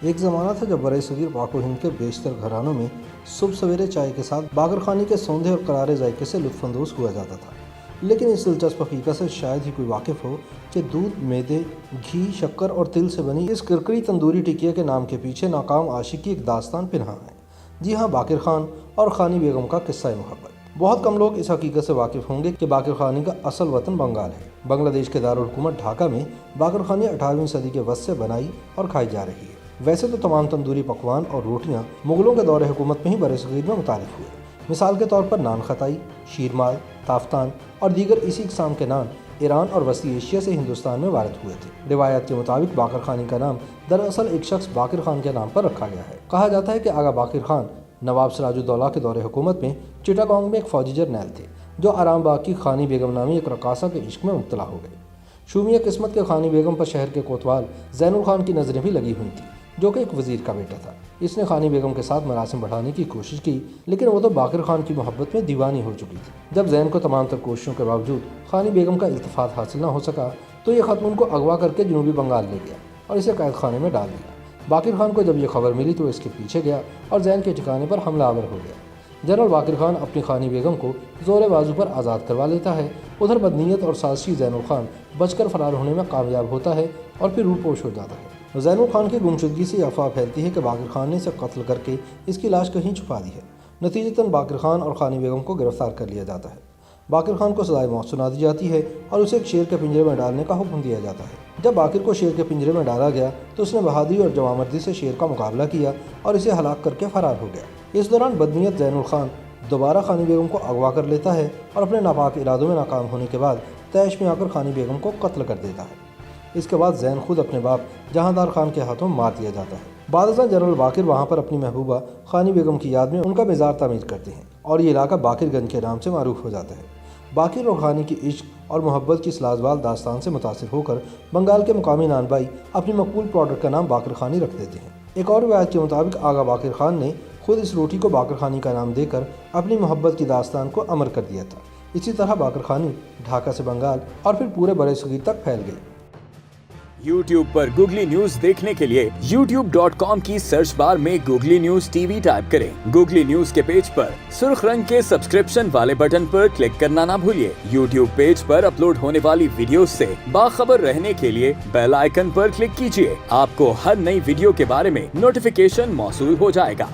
ایک زمانہ تھا جب برے صغیر پاک و ہند کے بیشتر گھرانوں میں صبح سویرے چائے کے ساتھ باقر خانی کے سوندھے اور کرارے ذائقے سے لطف اندوز ہوا جاتا تھا۔ لیکن اس دلچسپ حقیقت سے شاید ہی کوئی واقف ہو کہ دودھ، میدے، گھی، شکر اور تل سے بنی اس کرکری تندوری ٹکیا کے نام کے پیچھے ناکام عاشق کی ایک داستان پنہاں ہے۔ جی ہاں، باقر خان اور خانی بیگم کا قصہ محبت۔ بہت کم لوگ اس حقیقت سے واقف ہوں گے کہ باقر خانی کا اصل وطن بنگال ہے۔ بنگلہ دیش کے دارالحکومت ڈھاکہ میں باقر خانی 18ویں صدی کے وسط سے بنائی اور کھائی جا رہی ہے۔ ویسے تو تمام تندوری پکوان اور روٹیاں مغلوں کے دور حکومت میں ہی برصغیر میں متعارف ہوئے۔ مثال کے طور پر نان خطائی، شیرمال، تافتان اور دیگر اسی اقسام کے نان ایران اور وسطی ایشیا سے ہندوستان میں وارد ہوئے تھے۔ روایات کے مطابق باقر خانی کا نام دراصل ایک شخص باقر خان کے نام پر رکھا گیا ہے۔ کہا جاتا ہے کہ آغا باقر خان نواب سراج الدولہ کے دور حکومت میں چٹاگانگ میں ایک فوجی جرنیل تھے جو آرام باغ کی خانی بیگم نامی ایک رقاصہ کے عشق میں مبتلا ہو گئے۔ شومیہ قسمت کے خانی بیگم پر شہر کے کوتوال زین الخان کی نظریں بھی لگی ہوئی تھیں جو کہ ایک وزیر کا بیٹا تھا۔ اس نے خانی بیگم کے ساتھ مراسم بڑھانے کی کوشش کی، لیکن وہ تو باقر خان کی محبت میں دیوانی ہو چکی تھی۔ جب زین کو تمام تر کوششوں کے باوجود خانی بیگم کا التفات حاصل نہ ہو سکا تو یہ ختم ان کو اغوا کر کے جنوبی بنگال لے گیا اور اسے قید خانے میں ڈال دیا۔ باقر خان کو جب یہ خبر ملی تو اس کے پیچھے گیا اور زین کے ٹھکانے پر حملہ آور ہو گیا۔ جنرل باقر خان اپنی خانی بیگم کو زور بازو پر آزاد کروا لیتا ہے۔ ادھر بدنیت اور سازشی زین الخان بچ کر فرار ہونے میں کامیاب ہوتا ہے اور پھر روپوش ہو جاتا ہے۔ زین الخان کی گمشدگی سے افواہ پھیلتی ہے کہ باقر خان نے اسے قتل کر کے اس کی لاش کہیں چھپا دی ہے۔ نتیجتاً باقر خان اور خانی بیگم کو گرفتار کر لیا جاتا ہے۔ باقر خان کو سزائے موت سنا دی جاتی ہے اور اسے ایک شیر کے پنجرے میں ڈالنے کا حکم دیا جاتا ہے۔ جب باقر کو شیر کے پنجرے میں ڈالا گیا تو اس نے بہادری اور جوانمردی سے شیر کا مقابلہ کیا اور اسے ہلاک کر کے فرار ہو گیا۔ اس دوران بدنیت زین الخان دوبارہ خانی بیگم کو اغوا کر لیتا ہے اور اپنے ناپاک ارادوں میں ناکام ہونے کے بعد طیش میں آ کر خانی بیگم کو قتل کر دیتا ہے۔ اس کے بعد زین خود اپنے باپ جہاندار خان کے ہاتھوں مار دیا جاتا ہے۔ بعد ازاں جنرل باقر وہاں پر اپنی محبوبہ خانی بیگم کی یاد میں ان کا مزار تعمیر کرتے ہیں اور یہ علاقہ باقر گنج کے نام سے معروف ہو جاتا ہے۔ باقر اور خانی کی عشق اور محبت کی اس لازوال داستان سے متاثر ہو کر بنگال کے مقامی نان بائی اپنی مقبول پروڈکٹ کا نام باقر خانی رکھ دیتے ہیں۔ ایک اور روایت کے مطابق آغا باقر خان نے خود اس روٹی کو باقر خانی کا نام دے کر اپنی محبت کی داستان کو امر کر دیا تھا۔ اسی طرح باقر خانی ڈھاکہ سے بنگال اور پھر پورے برصغیر تک پھیل گئی۔ YouTube پر گوگلی نیوز دیکھنے کے لیے youtube.com کی سرچ بار میں googly news T V type کریں۔ گوگلی نیوز کے پیج پر سرخ رنگ کے سبسکرپشن والے بٹن پر کلک کرنا نہ بھولیے۔ YouTube پیج پر اپلوڈ ہونے والی ویڈیوز سے باخبر رہنے کے لیے بیل آئیکن پر کلک کیجیے۔ آپ کو ہر نئی ویڈیو کے بارے میں نوٹیفیکیشن موصول ہو جائے گا۔